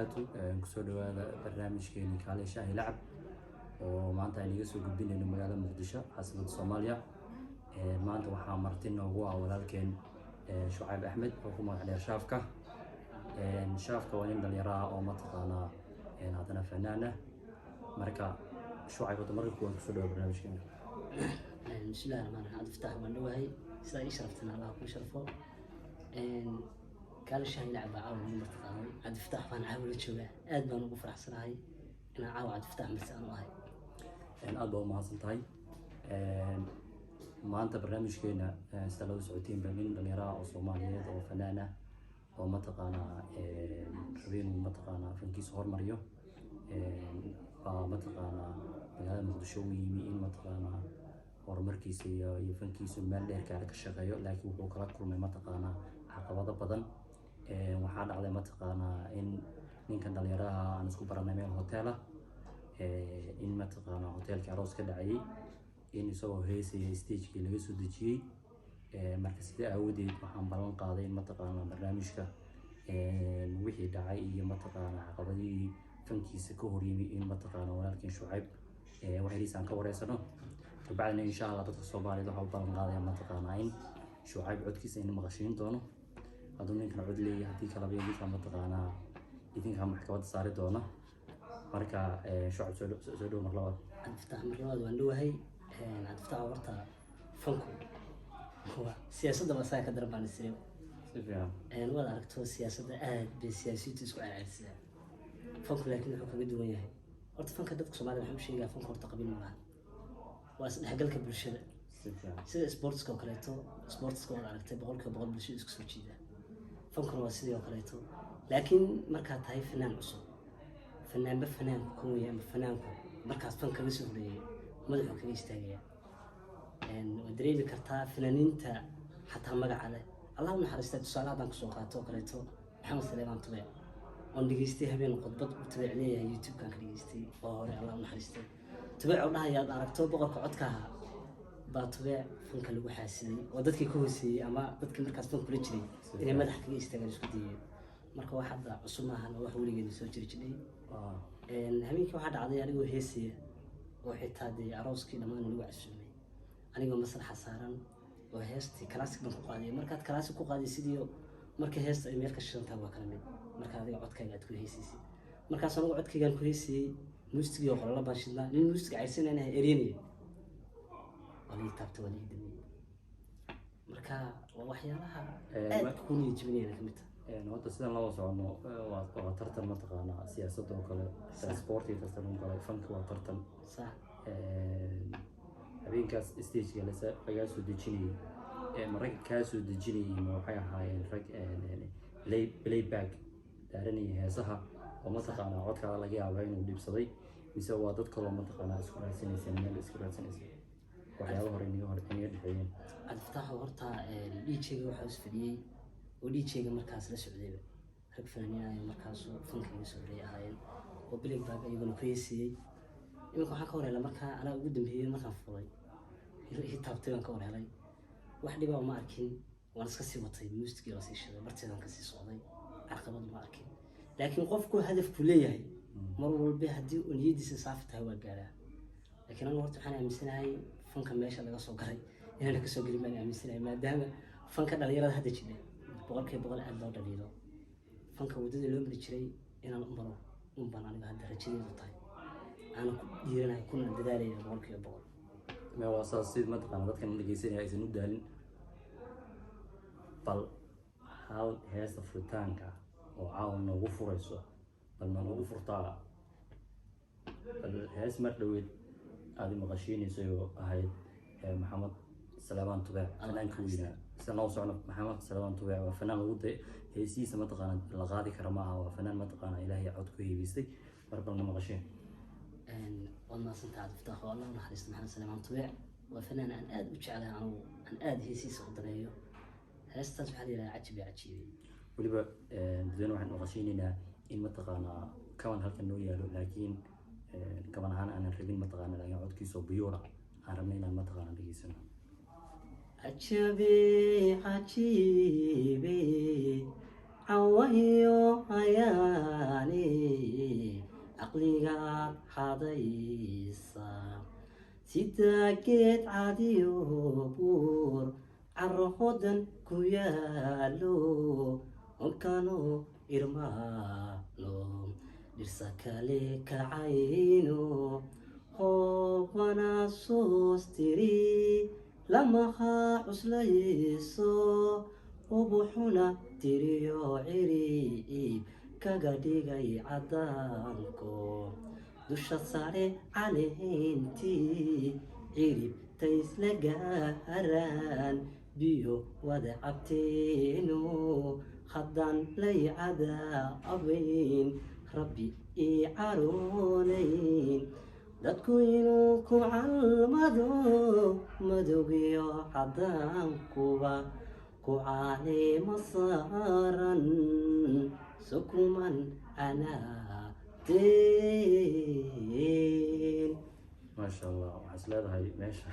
وبركاته كسر هذا برنامج كيني كالي شاهي لعب ومعناتها يعني يسوي قدين إنه مقالة مقدشة عاصمة صوماليا معناتها وحنا مرتين هو ولكن شعيب أحمد وكما عليه شافكة وين دل يراه أو متقانا هذا فنانة مركا شعيب وتمر يكون كسر برنامج كيني بسم الله الرحمن الرحيم. عبد الفتاح مندوهي سيدي شرفتنا الله يكون شرفه. كان الشهي لعب عاون من مرتقاوي عبد الفتاح فان عاول تشوفه أدنى نقفر أحسن هاي أنا عاون عبد الفتاح مرسان وهاي أدنى ما حصلت هاي ما أنت برنامج كينا استلو سعودين بمن دنيرا أو صومالية أو فنانة أو متقانا ربين متقانا فنكيس هور مريو متقانا هذا مقدشوي مين متقانا horumarkiisa iyo fankiisa meel dheer ka shaqeeyo laakiin wuxuu kala kulmay mataqaana caqabado badan waxaa dhacday mataqaana in ninkan dhalinyaraha aan isku baranay meel hotel ah in mataqaana hotelka aroos ka dhacay in isagoo heesaya stage-kii laga soo dejiyay marka sida awoodeed waxaan ballan qaaday in mataqaana barnaamijka wixii dhacay iyo mataqaana caqabadii fankiisa ka horyimi in mataqaana walaalkeen Shucayb waxaysan ka wareysano بعدين إن شاء الله تتصل بالي ده حوض الغالي ما تقانعين شعيب عد كيس إنه مغشين دونه أظن إنك عد لي هديك على بيجي كم تقانا يدين كم حكوات صار دونه مركا شعيب سلو مغلوات عبد الفتاح مغلوات وندوه هاي عبد الفتاح ورطة فنكو هو سياسة مساك دربان السريو سفيان الوضع ركتو السياسة بسياسية تسوى على السريو فنكو لكن حكم بدون ياهي ورطة فنك دتك سمعنا محمد شيء فنكو ورطة قبيل معه واسدحgalka bulshada sida sportska oo kaleeto sportska oo aragtay boqolkiiba boqol bulshada isku soo jeeda fankuna waa sidoo kaleeto laakiin marka tahay fanaan cusub fanaan ku weeyaan fanaanku markaas fanka la soo horeeyay madaxu kaga istaagaya dareemi kartaa fanaaniinta xataa magaca leh Allah u naxariisto tusaalahan ku soo qaato oo kaleeto Maxamed Saleeman Tube oo dhageystay habeen khudbad u tabeecnayay YouTube kan ka dhageystay oo hore Allah u naxariisto تبع الله يا داركتور بقولك عدكها باتبع فنك اللي وحاسي ودتك كوسي أما دتك مركز فنك بريتشلي إني ما دحكي يستعمل سكدي مركز واحد عصمها أنا واحد ولي جدي سوتش ريتشلي إن هميك واحد عادي أنا وهيسي واحد هذا عروس كده ما نلوع السمي أنا جو مثلا حسارا وهيستي كلاسيك من قاضي مركز كلاسيك وقاضي سيديو مركز هيست أمريكا الشنطة وكلامي مركز هذا عدك قاعد كويسي مركز أنا عدك قاعد كويسي موسيقى وقرا لا باشنا نين موسيقى عيسين أنا إيريني ولي تابت ولي دمي مركا وحيالها تكون يجبني أنا كميت نوت السنة الله وصلنا وترتل منطقة سياسة وكلا سبورتي تستلم كلا فنك وترتل صح أبين كاس استيج جلسة رجاسو دجيني مرك كاسو دجيني موحيا هاي رك بلاي باك دارني هزها ومنطقة عودك على لقيا وين ودي بصدي يسوى ضد كل منطقة سكرات سنين سكرات سنين وحياه هوريني الحين عبد الفتاح ورطة لي شيء وحوس فدي ولي شيء مركز لسعودية رك فنانين مركز فنك لسعودية هاي وبليك باك يقولون كويسي يمكن حكوا ولا مركز أنا قدم هي مركز فضي هي تابتين كوري علي واحد يبغى ما أركين وأنا سكسي وطي موسيقى راسي شذا برتين كسي صعدي عقبة ما أركين لكن قفكو هدف كلية مرور به هدي ونيدي سافت هوا قالها لكن أنا ورت حنا مسناي فنك ماشي على قصو قري أنا كسو قري ما مسناي ما دام فنك دليل هذا جدا بقول أدلو دليله فنك ودد اليوم بتشري أنا أمبرو أنا بهذا رجلي وطاي أنا ديرنا يكون دلالي بقول ما وصل سيد متقن ضد كان لقيسين هاي سنود دال بل هاو هاس فرتانكا وعاون نوقف فريسو بل ما نوقف فرطاء بل هاس مرلويد هذه مغشيني سيو هاي محمد سليمان تبع فنان كوينا سنة وصعنا محمد سليمان تبع وفنان وده هيسيس متقنا لغادي كرمها وفنان متقنا إلهي عود كوي بيستي مربنا مغشين والله سنت عاد فتح والله ونحرست محمد سليمان تبع وفنان أن آد وجعلها عنو أن آد هيسيس قدريه هاستاذ بحالي عجبي ولبا بدون واحد مغشيننا إن متقنا كمان هالك النوية لكن كمان أنا ربين متقنا لكن عود كيسو بيورا عربنا متقنا لجيسنا عجبي cawayo ayaani caqligaad xadaysa sida geed cadiyo buur caro hodan ku yaalo onkano irmaano dhirsa kale kacayno hoobana soostiri lamaha cuslayso ubuxuna tiriyo ciriib kaga dhigay cadaanko dusha sare caleentii ciribta isla gaaraan biyo wada cabteeno haddaan lay cadaabayn rabbi ii caroonayn dadku inuu ku calmado madowgiyo cadaankuba ku caleema saaran sukuman anaateen maasha allah waxaa is leedahay meesha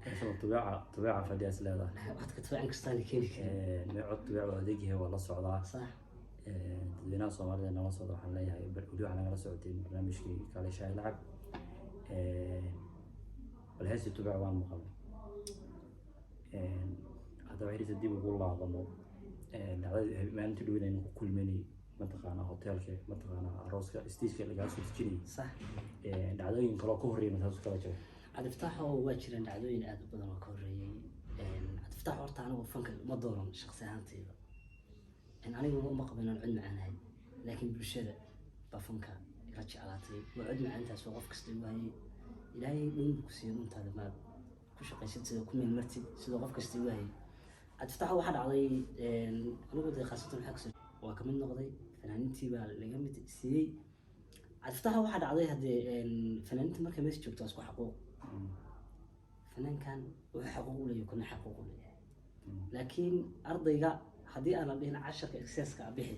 meesha tubaaca fadhiya is leedahay codka tubaacan kastaan keeni kara mee cod tubaac waa adeegyahay waa la socdaa sax dadweynaha soomaalida nala socda waxaan leeyahay weli waxaa nagala socotay barnaamijkii kale shaay lacag bal heestii tubaac waan maqalnay haddaba xiriirta dib ugu laabano dhacdadii maalintii dhoweyn aynu ku kulmanay mataqaanaa hoteelka mataqaanaa arooska stageka lagaa soo dejinayay sax dhacdooyin kaloo ka horreeyay mataasu kala jiro cabdifataax oo waa jiraan dhacdooyin aad u badan oo ka horreeyey cabdifataax horta anigu fanka ma dooran shaqsi ahaanteyda aniga uma qabo inaan cod macaanahay laakiin bulshada baa fanka ila jeclaatay waa cod macaantaas oo qof kasta igu hayay ilaahay dhown ku siiyo dhuntaada maad ku shaqaysid sida ku meel martid sidoo qof kasta igu hayay cabdifataax waxaa dhacday anigu dee khaasatan waxaa kasoo waa kamid noqday fanaaniintii baa laga mid siiyey cabdifataax waxaa dhacday haddee fanaaniinta markay meesha joogto waa isku xaquuq fanaankan wuxuu xaquuq u leeyahay kuna xaquuq u leeyahay laakiin ardayga haddii aanan dhihin casharka exceska bixi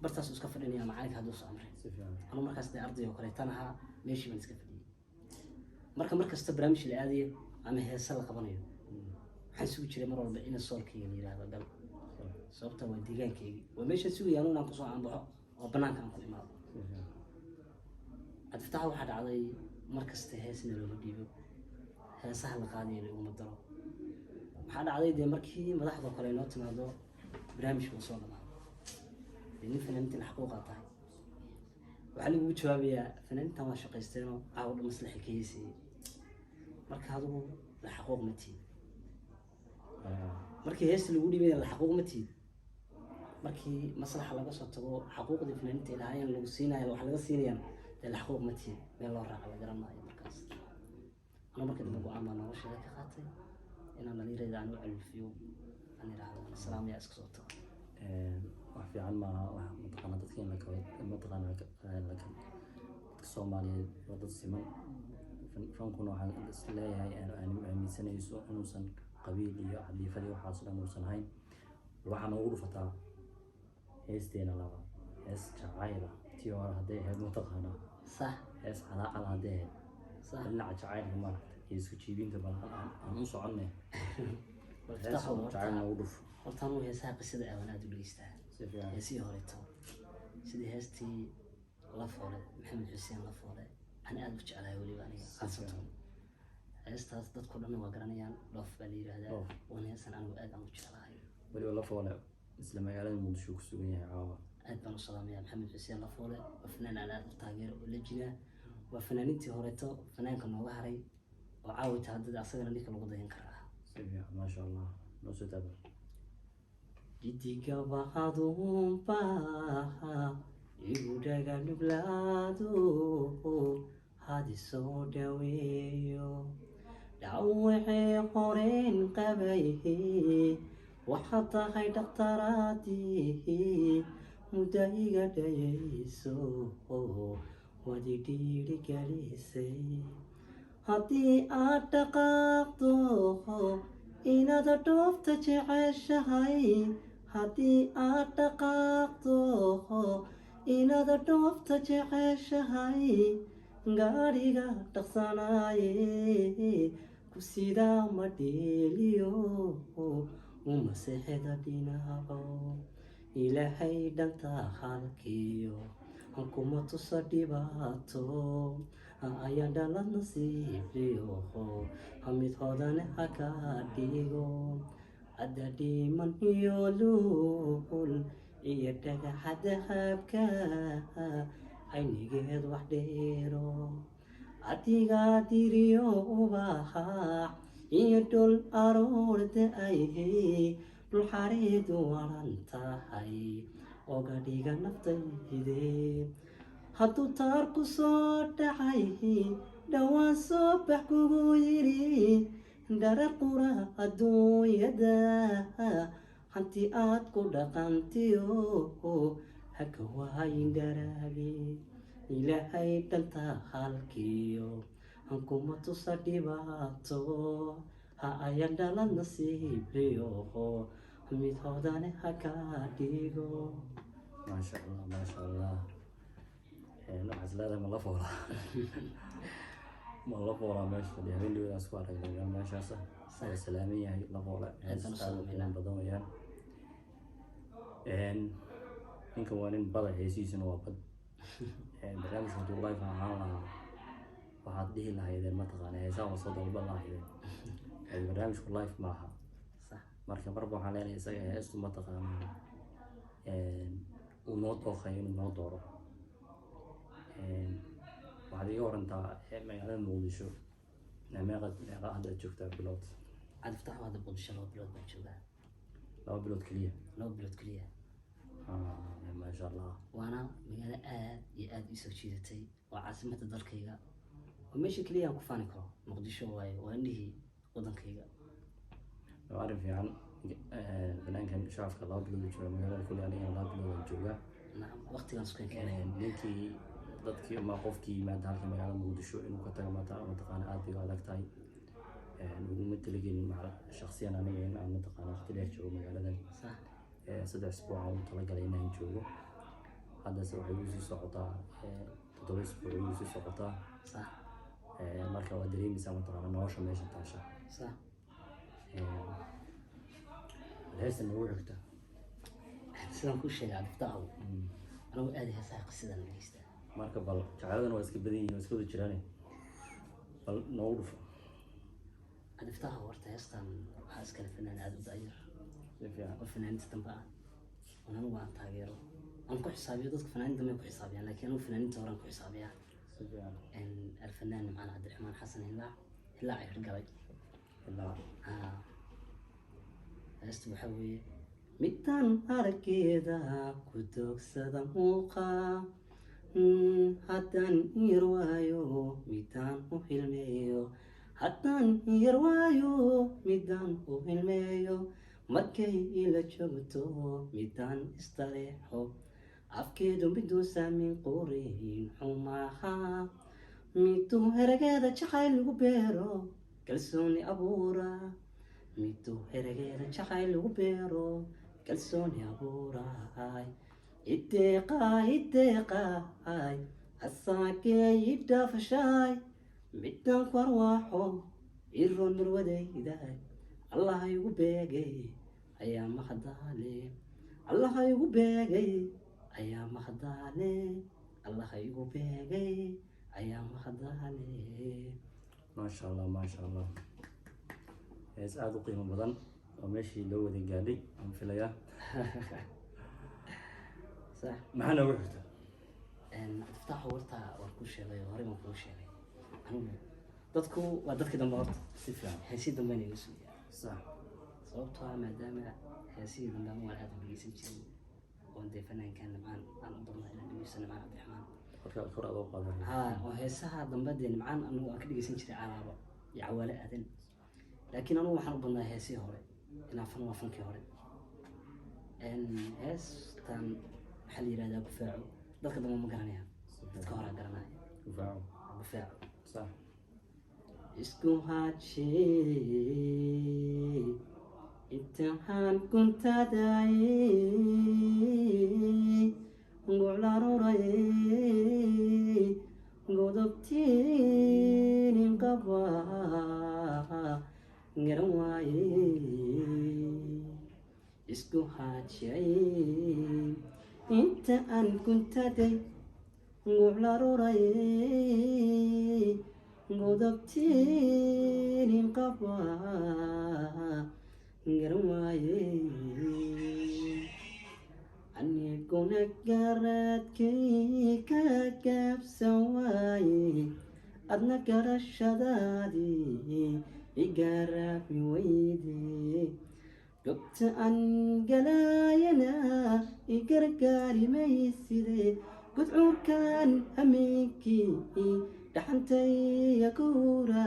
bartaas iska fadhinaya macalinka hadduu soo amray anu markaas dee arday oo kaleetan ahaa meeshii baan iska fadhiyey marka markasta barnaamij la aadayo ama heese la qabanayo waxaan sugi jiray mar walba ina soolkayga la yihahdo gal sababta waa deegaankaygi waa meeshaan sugaya anu inaan kusoo aanbaxo oo banaanka aan ku imaado cabdifataax waxaa dhacday markasta heesna looga dhiibo heesaha la qaadaya laguma daro waxaa dhacday dee markii madaxdoo kale inoo timaado barnaamijka uu soo dhamaado dee nin fanaaniintina xaquuqaa tahay waxaa lagugu jawaabayaa fanaaniintan waa shaqaysteenoo caawdha maslaxa ka heysayay marka adigu la xaquuq ma tiid markii heesta lagu dhibaya la xaquuq ma tiid markii maslaxa laga soo tago xaquuqdii fanaaniinta ilaahayeen lagu siinayo wax laga siinayaan dee la xaquuq ma tiid meel loo raaca la garan maayo markaas ana marka dambe go-aan baa nolosheeda ka qaatay inaan dhalinyarada aan u calfiyo aan idhaahdo salaam yaa iska soo tago wax fiican maaha wax mataqaana dadka in la kala mataqaana dadka Soomaaliyeed waa dad siman fankuna waxaan is leeyahay aan aaminsanayso inuusan qabiil iyo cadiifad iyo waxaas dhan uusan hayn waxaana ugu dhufataa heesteena laba hees jacayl ah tii hore hadday ahayd mataqaana sax hees calaacal hadday ahayd sax dhinaca jacaylka maaragta iyo isku jiibinta bal aan u soconne hees Cabdifataax jacaylna ugu dhuf horta anu heesaha qisada awan aad u dhegeystaa si fiican heesihii horeeto sidii heestii lafoole maxamed xuseen lafoole aan aad u jeclahay weliba aniga khaasatan heestaas dadku dhan waa garanayaan dhoof baa la yidhaahdaa Dhoof. waana heestan anigu aad aan u jeclahay weliba la foole isla magaalada muqdisho ku sugan yahay caawa aad baan u salaamayaa maxamed xuseen lafoole waa fanaan aan aad u taageero oo la jinaa waa fanaaniintii horeeto fanaanka nooga haray oo caawita haddada asagana ninka lagu dayan karaa si fiican maasha allah noo soo taaba Idiga bacadumba igu dhaga nuglaado hadi soo dhaweeyo dhawacee qoreen qabay waxaad tahay dhakhtaradii mudda iga dhayayso wadi dhiiri gelisay haddii aad dhaqaaqdo inaad dhoofta jeceshahay haddii aad dhaqaaqdo inaad dhoofta jeceshahay gaadhiga dhaqsanaaye ku sidaa ma dheeliyo uma seexda dhinaco ilaahay dhanta halkiyo hankuma tusa dhibaato ayaan dhalad nasiibiyoho hamid hoodane haka dhigo hadda dhiman iyo luul iyo dhagaxada habka aynigeed wax dheero adigaa diriyo ubaxa iyo dhul aroorda ayhe dhul xareedu waran tahay oga dhiga naftayde hadduu taar ku soo dhacay dhowaan soo bax kugu yidhi dharar qura adduunyada hanti aad ku dhaqantiyo haka waayin dharaage ilaahay dhanta halkiyo hankuma tusa dhibaato ha ayan dhalad nasiibiyoho mid hoodane haka dhigo maasha allah waxaad leedahay ma la foolaa ma la foolaa meesha fadhiya habeendeedaas ku aragnay meeshaas waa salaaman yahay la foole aad u qiimo badan weyaan ninkan waa nin bada heesihiisuna waa bad barnaamijka hadduu live ahaan lahaa waxaad dhihi lahaydeen mataqaana heesaha waa soo dalban lahaydeen barnaamijku live maaha marka marba waxaan leenahay isaga heestu mataqaana uu noo dooqayo inuu noo dooro waxaad iga warantaa magaalada muqdisho meeqa hadda joogtaa bilood cabdifatax hadda muqdisho 2 bilood baan joogaa 2 bilood keliya 2 bilood keliya maasha allah waana magaalo aad iyo aad ii soo jiidatay waa caasimadda dalkayga waa meesha keliya aan ku faani karo muqdisho waaye waa indhihii wadankayga waa arrin fiican banaankan shacabka 2 bilood jooga magaalada kulli anigana 2 bilood aan joogaa waqtigaan isku keenay ninkii dadkii ama qofkii yimaada halka magaalada muqdisho inuu ka tago mataqaana aad bay u adag tahay uguma talagelin shaksiyan aniga in aan mataqaana waqti dheer joogo magaaladan 3 isbuuc aan ugu talagalay inaan joogo haddase waxay igu sii socotaa 7 isbuuc igu sii socotaa marka waa dareemaysaa mataqaana nolosha meesha taasha heesta nagu xigta sidaan kuu sheegay cabdifataxow anigu aad heesaha qisidan dhageystaa marka bal jacayladana waa iska badan yihiin waa iska wada jiraane bal noogu dhufo cabdifataxow horta heestan waxaa iskale fanaan aad u da'yar si fiican oo fanaaniinta dambe ah oo anigu aan taageero aan ku xisaabiyo dadka fanaaniinta dambe ku xisaabiyaan laakiin anigu fanaaniinta horaan ku xisaabiyaa si fiican alfanaan macaan cabdiraxmaan xasan hilaac ay hirgalay heesta waxaa weeye midaan araggeeda ku doogsada muuqa haddaan yar waayo midaan u hilmeeyo haddaan yar waayo midaan u hilmeeyo markay ila joogto midaan istareexo afkeedu miduu saamin qorin xumaaha miduu herageeda jacayl lagu beero kalsooni abuura miduu herageeda jacayl lagu beero kalsooni abuuraay ideeqaay asaagee idhaafashaay midaan ku arwaaxo iroon marwadaydaay allaha igu beegay ayaa mahadaale allaha igu beegay ayaa mahadaale allaha igu beegay ayaa mahadaale maasha allah hees aada u qiimo badan oo meeshii loo wada gaadhay aan filayaa صح maxaa noogu xigta cabdifataxow horta waan kuu sheegay horey baan kuu sheegay anigu dadku waa dadkii dambe horta si fiican heesii dambe inay iga suuyaa sax sababtoo ah maadaama heesihii dambe anigu waan aad u dhegeysan jiray oon dee fanaankan nimcaan aan u badnaa inaan dhegeysto nimcaan cabdiraxmaan markaa kor adoo qaadan oo heesaha dambe dee nimcaan anigu aan ka dhegeysan jiray calaabo iyo cawaale aadan laakiin anigu waxaan u badnaa heesihii hore inaan fan waa fankii hore heestan maxaa la yihahdaa gufaaco dadka dambe ma garanayaan dadka horaa garanaya gufaaco gufaaco sax isku hajee imtixaan kuntadaye goclaruray godobtiin qaba garan waaye isku haajiyay inta aan guntaday gucla rurayay godobtiinin qaba garan waayey aniguna garaadkay ka gaabsan waayey adna garashadaadii igaraabi weyde gobta aan galaayana igargaari mayside gudcuurkan hameenkii dhaxantaya guura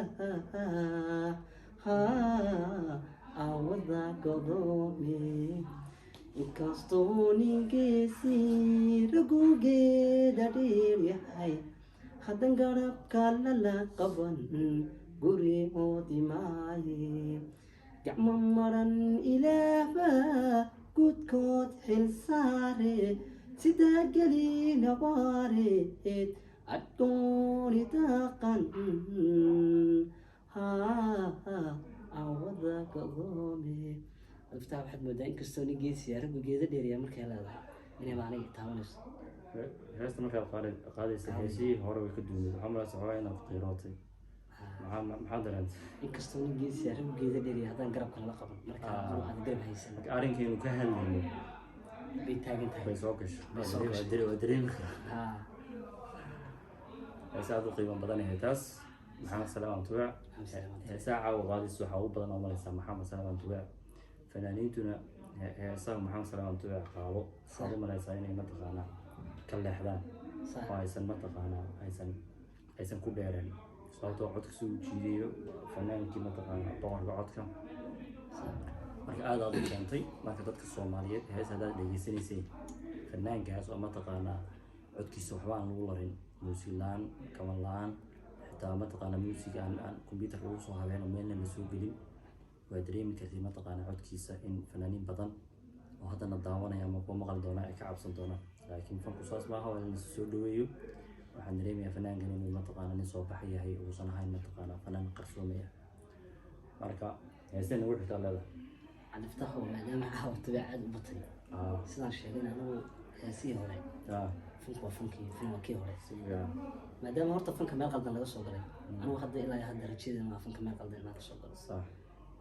awada godoome inkastoo ningeesi ragugeeda dheer yahay haddan garabka lala qaban guri oodi maaye gacmo maran ilaahba gudkood xil saare sidaa geli nabaareed addooni daaqan awada godoome alftaa waxaad moodaa inkastoo nin geesiya raggu geeda dheeriyaa markay leedahay inayba aniga taabanayso heesta markaad qaadaysa heesihii hore way ka duuneed waxaa malaysa xogaa inaad qiirootay maxaa dareentay inkastoo nin geesiya raggu geeda dheeriya haddaan garabka lala qaban marka aad garab haysan marka arrinkeenu ka hadlayno bay taagan tahay bay soo gasho waa dareemi karaa heese aad u qiimo badan yahay taas maxamed salaaman tubeec heesaha caawa qaadis waxaa ugu badan oo malaysaa maxamed salaaman tubeec fanaaniintuna heesaha maxamed salaaman tubeec qaado waxaad u malaysaa inay mataqaanaa ka leexdaan oo aysan mataqaanaa aysan ku dheereen sababtoo codka soo jiidayo fanaankii mataqaanaa boqorka codka marka aad u keentay marka dadka Soomaaliyeed hees hadaad dhageysanaysay fanaankaas oo mataqaanaa codkiisa waxba aan lagu larin muusilaan kaman laan xitaa mataqaanaa music aan computer lagu soo habeeno meelna la soo gelin waa dareemi kartay mataqaanaa codkiisa in fanaaniin badan oo haddana daawanaya ama kuwa maqal doona ay ka cabsan doonaan laakiin fanku saas maaha waa in la soo dhaweeyo waxaan dareemayaa fanaankan inuu mataqaanaa nin soo baxay yahay uusan ahayn mataqaanaa fanaan qarsoomaya marka heestan ugu xigtaa leedahay عرفته maadaama caawa tabiicad u batay sidaan sheegayna anigu heesihii hore funku waa funkii hore maadaama horta funka meel qaldan laga soo galay anigu hadda ilaa hadda rajadeena waa funka meel qaldan inaan ka soo galo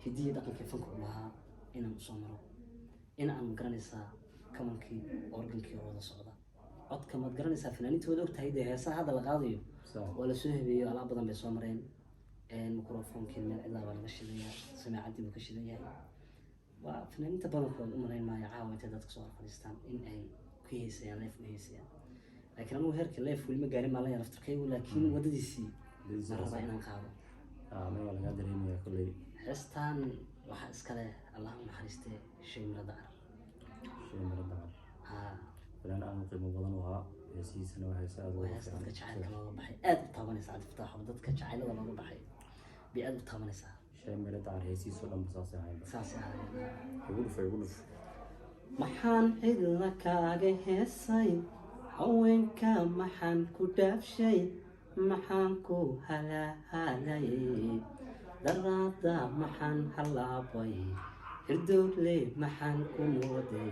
hidiyi dhaqankii funka u lahaa inaan usoo maro in aan garanaysaa kamankii organkii wada socda codka maad garanaysaa fanaaniinta waad ogtahay dee heesaha hadda la qaadayo waa la soo hebeeyo alaab badan bay soo mareen mikrofonkii meel cidlaa baa laga shidayaa samaacaddii buu ka shidan yahay waa fanaaniinta badankood u malayn maayo caawa intay dadka soo fadhiistaan in ay ku heesayaan leef u heesayaan laakiin anigu heerka leef weli ma gaarin maalaya laftarkaygu laakiin waddadiisii ma rabaa inaan qaado aniga lagaa dareemaya kolley heestaan waxaa iskale allah u naxariistee shay miro dacar فلان أنا قيمة بدن وها يسيسنا وهيساد وهيساد كجعل كلا بحي أد طبعاً ساعد فتح وضد كجعل ولا بحي بأد طبعاً ساعد شيء مرة تعرف يسيس ولا مساسة هاي مساسة هاي يقولوا محن إلا كاجه هسي هوين كمحن كدف شيء محن كو هلا هلاي درada محن هلا بوي هردوب لي محن كمودي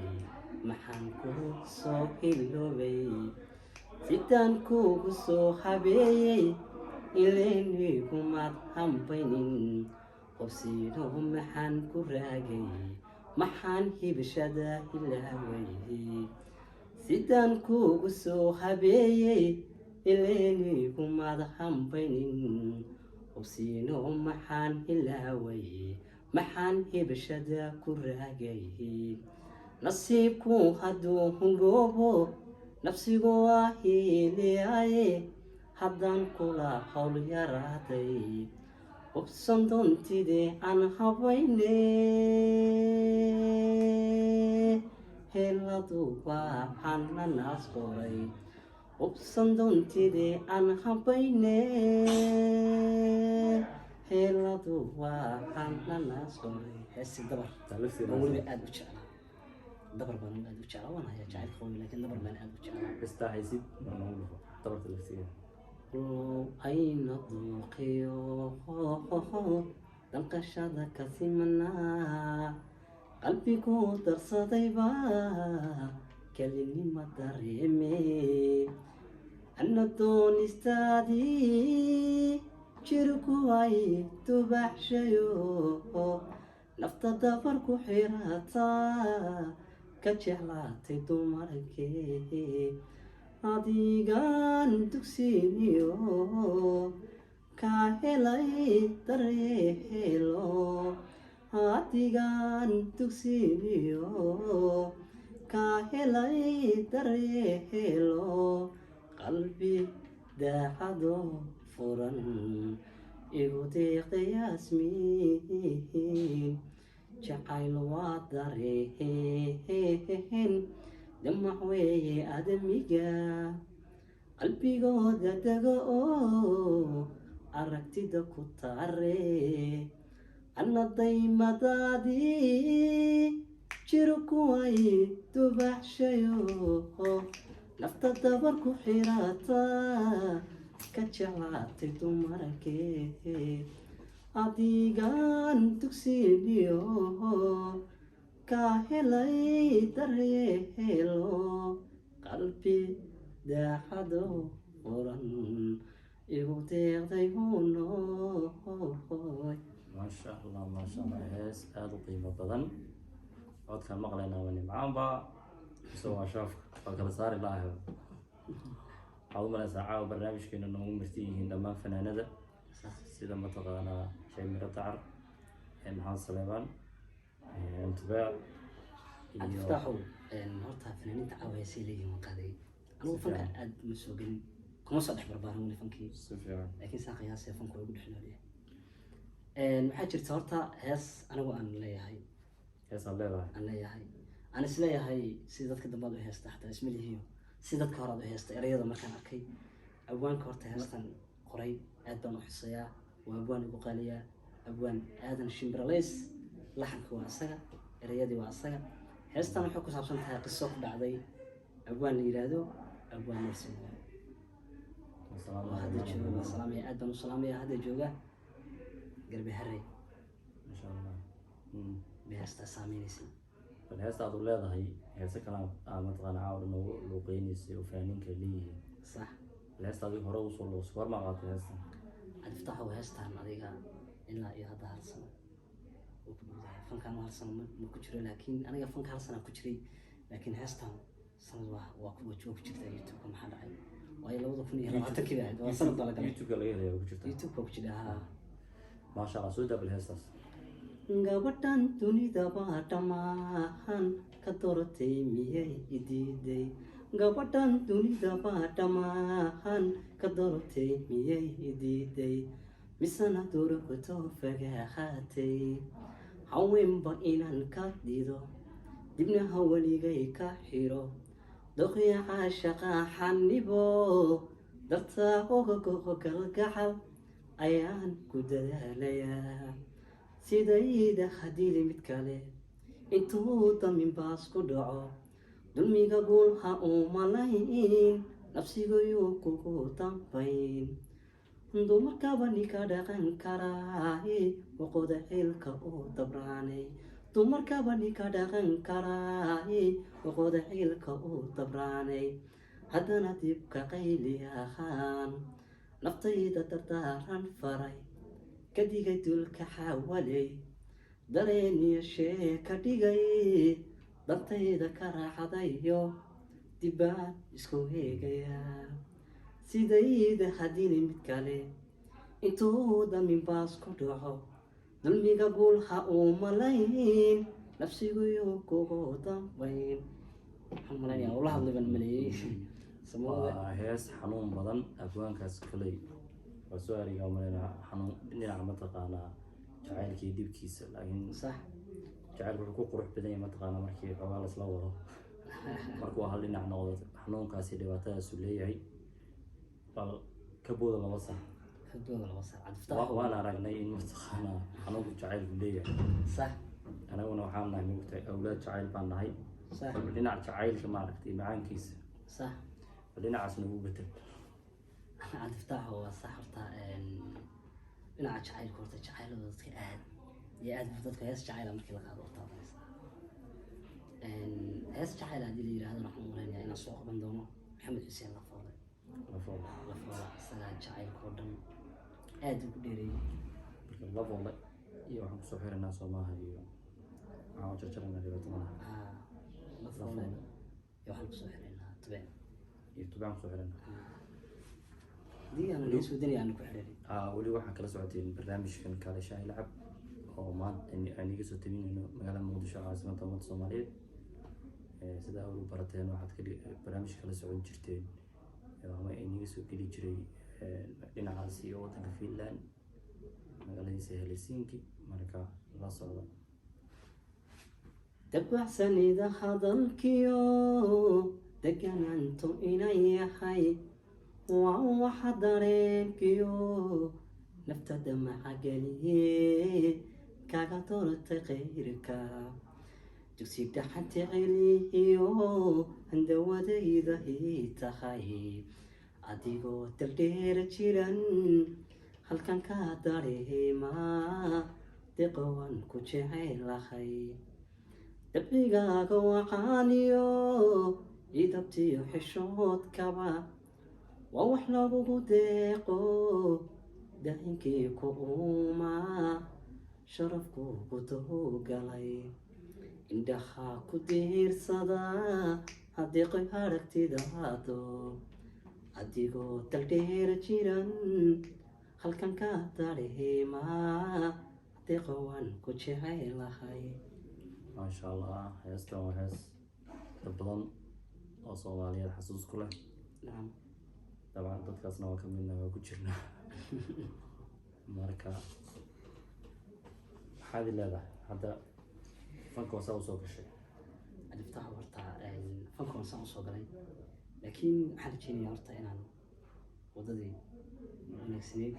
maxaan kuu soo hiloobay sidaan kuugu soo habeeyey ileenigumaad hambaynin qobsiino maxaan ku raagay maxaan hibashada hilaaway sidaan kuugu soo habeeyey ileenigumaad hambaynin qobsiino maxaan hilaaway maxaan hibashada ku raagay nasiibku hadduu hungoobo nafsigu waa hiiliyaye haddaan kula hawl yaraaday hubsan doontidee aan habayne heladu waa xananaas qoray hubsan doontidee aan habayne heladu waa xananaas qoray heesi dabar oo weliba aada u jeclaa دبر بان aad u jeclaa waan hayaa jacayl qawi laakiin dabar baan aad u jeclaa bista haysid marnaa dabarta lafsiga ayna duuqiyo danqashada ka simanaa qalbigu darsadayba kelinima dareeme ana doonistaadii jirku ay tubaxshayo nafta dabar ku xirata ka jeclaatay dumarkee adigan dugsiiniyo kaa helay daryeelo adigan dugsiiniyo kaa helay daryeelo qalbi daacado furan igu deeqay yasmiin jacayl waa dareen damac weeye adamiga qalbigooda dego oo aragtida ku taare ana daymadaadii jirku ay dubaxshayo nafta dabar ku xirata ka jeclaatay dumarkee adigan dugsiiniyo kaa helay daryeelo qalbi daacado furan igu deeqday hunooy maasha allah maasha allah hees aada u qiimo badan codkaan maqlaynaa waa nimcaanba mise waa shaafka waa kala saari lahayo waxaad u malaysaa caawa barnaamijkeena noogu marti yihiin dhammaan fanaanada sida mataqaanaa shay miro dacar maxamed saleebaan tubeec iyo abdiftaxow horta fanaaniinta caawa heesay leeyihiin waan qaaday anigu fanka aad ma soo gelin kuma soo dhex barbaaran weli fankii si fiican laakiin saa qiyaasee fanku waa igu dhex noolyahay waxaa jirta horta hees anigu aan leeyahay heesaad leedahay aan isleeyahay si dadka dambaad u heesta xataa isma lihiyo si dadka horaad u heesta erayada markaan arkay abwaanka horta heestan qoray aad baan u xuseeyaa waa abwaan igu qaaliyaa abwaan aadan shimbiralays laxanka waa isaga erayadii waa isaga heestan waxay ku saabsan tahay qiso ku dhacday abwaan la yidhaahdo abwaan marsin hadda jooga waa salaamaya aad baan u salaamaya hadda jooga garbe harey masha allah bay heestaa saameynaysa bal heesta aad u leedahay heese kale mataqaana caawa noogu luuqeynaysay oo fanaaniinka leeyihiin sax bal heesta adiga hore usoo luuqsay war ma qaatay heestan cabdiftaxow heestaan adiga ilaa iyo hadda hal sano uu ku dhowdahay fankaan hal sano ma ku jiro laakiin aniga fanka hal sana ku jiray laakiin heestaan sanad waa ku jirtaa youtube-ka maxaa dhacay waayo 2020 baa ahayd waa sanad baa la galay youtube-ka laga helaya ku jirta youtube-ka ku jira haa maasha allah soo daabal heestaas gabadhan dunidaba dhammaan ka doortay miyay idiiday gabadhan dunidaba dhammaan ka doortay miyay idiiday misana durugto fagaxaatay haweenba inaan ka dido dibna hawaligay ka xiro doqyaca shaqa xanibo dartaa ogagoho galgacal ayaan ku dadaalayaa sidayda hadili mid kale intuu damin baas ku dhaco dulmiga guulha uu malayn nafsigayuu kugu dambayn dumarkaba ninka dhaqan karaaye waqoda xilka uu dabraanay dumarkaba ninka dhaqan karaaye waqoda xilka uu dabraanay haddana dibka qayli ahaan naftayda dardaaran faray kadigay dulka xawalay dareeniyo shee ka dhigay dantayda ka raaxadayo dibbaan isku heegayaa sidayda hadili mid kale intuu damin baas ku dhaco dulmiga guulha uu malayn nafsiguyuu kugu dambayn waxaan malaynayaa ula hadlay baan maleeyey waa hees xanuun badan abwaankaas koley waa soo ariga malaynaa xanuun dhinaca mataqaanaa jacaylkii dhibkiisa laakiin sax jacaylku wuxuu ku qurux badan yahay mataqaanaa markii xoogaa laisla wado markuu hal dhinac noqdo xanuunkaasi dhibaatadaasu leeyahay bal ka booda laba sax waan aragnay in mataqaanaa xanuunku jacaylku leeyahay sax anaguna waxaan nahay moogtahay awlaad jacayl baan nahay bal dhinac jacaylka maaragtay macaankiisa sax bal dhinacaas nagu betel cabdiftax waa sax horta dhinaca jacaylka horta jacaylada dadka aad iyo aad dadka hees jacayla markii la qaado u taabanaysa hees jacayl haddii la yidhahdana waxaan umaleynaya inaan soo qaban doono maxamed xuseen lafoole isagaa jacaylka oo dhan aad ugu dheereeyey. marka lafoole iyo waxaan kusoo xiranaa Soomaha iyo waxaan u jarjaranaa dhibaato malaha lafoole iyo waxaan kusoo xiraynaa tubeen iyo tubaan kusoo xiranaa. haddii aan hees wadani aan ku xirayn weli waxaan kala socoteen barnaamijkan Kaale Shaahi Lacab oo maanta aan iga soo taminayno magaalada Muqdisho caasimadda ummadda Soomaaliyeed. sidaa ugu barateen waxaad barnaamij kala socon jirteen ama inaga soo geli jiray dhinacaas iyo waddanka Finland magaaladiisa Helsinki. marka la socda dabacsanida hadalkiyo deganaantu inay yahay waa waxa dareenkiyo naftada macageliye kaga doortay khayrka dugsi dhaxanta celiyo handawadayda ii tahay adigoo daldheer jiran halkan ka dareema deqowan ku jecelahay dabcigaaga waqaaniyo idabtiyo xishoodkaba waa wax lagugu deeqo daahinkii ku uuma sharafku ku doogalay indhaha ku diirsada haddii qoy aragtidaado adigoo daldheer jiran halkan ka dareema deqowan ku jecelahay. maasha Allah. heestan waa hees dad badan oo Soomaaliyeed xasuus ku leh. nacam dabcan dadkaasna waa ka midna waa ku jirnaa. marka waxaad leedahay hadda fanka wasaa usoo gashay aliftaha horta fanka waan saan usoo galay laakiin waxaan rajeynayaa horta inaan wadadii wanaagsaneyd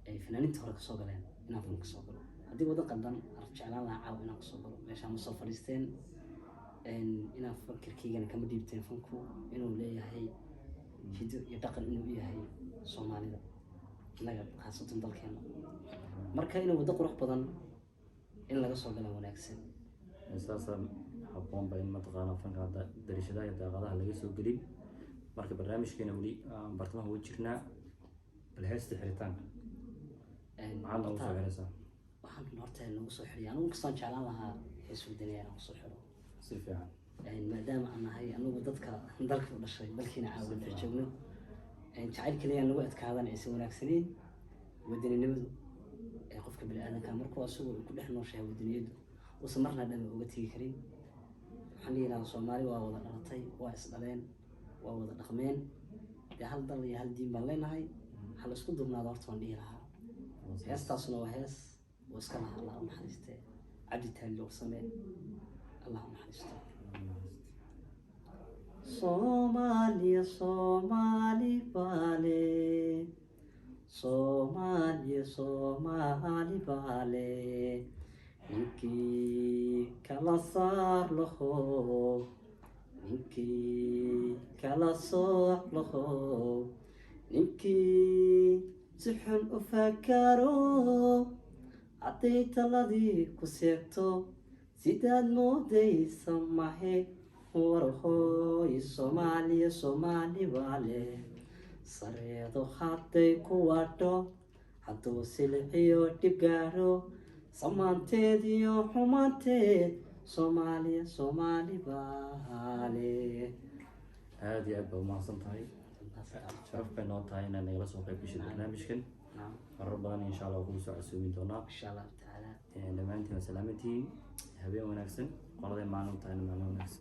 ay fanaaninta hore kasoo galeen inaan fanka kasoo galo. haddii waddo qaldan jeclaan lahaa caaw inaan kasoo galo meeshaan ma soo fadhiisteen inaan fakirkaygana kama dhiibteen fanku inuu leeyahay hido iyo dhaqan inuu u yahay Soomaalida innaga khaasatan dalkeena. marka inuu waddo qurux badan in laga soo gala wanaagsan. saasa habboon ba in mataqaanaa fanka hadda darashadaha iyo daaqadaha laga soo gelin. marka barnaamijkeena weli bartamaha ugu jirnaa bal heesta xiritaanka maxaad noogu soo xiraysaa? waxaan horta nagu soo xiriya anigu kastaan jeclaan lahaa hees wadani inaan kusoo xiro si fiican maadaama aan nahay anigu dadka dalka u dhashay dalkiina caawan dhex joogno jacayl kaliya lagu adkaadan aysan wanaagsaneyn wadaninimadu ee qofka bini'aadanka markuu asagu ku dhex nooshahay wadaniyadu uusan marna dhan uga tegi karin. waxaan dhihi lahaa Soomaali waa wada dhalatay waa isdhaleen waa wada dhaqmeen dee hal dal iyo hal diin baan leenahay hal isku dubnaado horta waan dhihi lahaa. heestaasuna waa hees oo iska lahaa Allah u naxariistee cabdi taali warsame Allah u naxariisto. Soomaaliya Soomaali baale Soomaaliya Soomaali baale ninkii kala saar laho ninkii kala sooc laho ninkii si xun u fakaro hadday taladii ku seegto sidaad moodaysa mahe warhooy Soomaaliya Soomaali baale sareedo hadday ku wadho hadduu silciyo dhib gaaro samaanteed iyo xumaanteed Soomaaliya Soomaali baale. aad iyo aad baa umahadsan tahay. sharaf bay noo tahay inaad nagala soo qayb gashay barnaamijkan. marar badan insha Allah kugu soo casuumi doonaa insha Allah taala. dhammaantiin waa salaamantihiin. habeen wanaagsan qoladay maalin u tahayna maalin wanaagsan.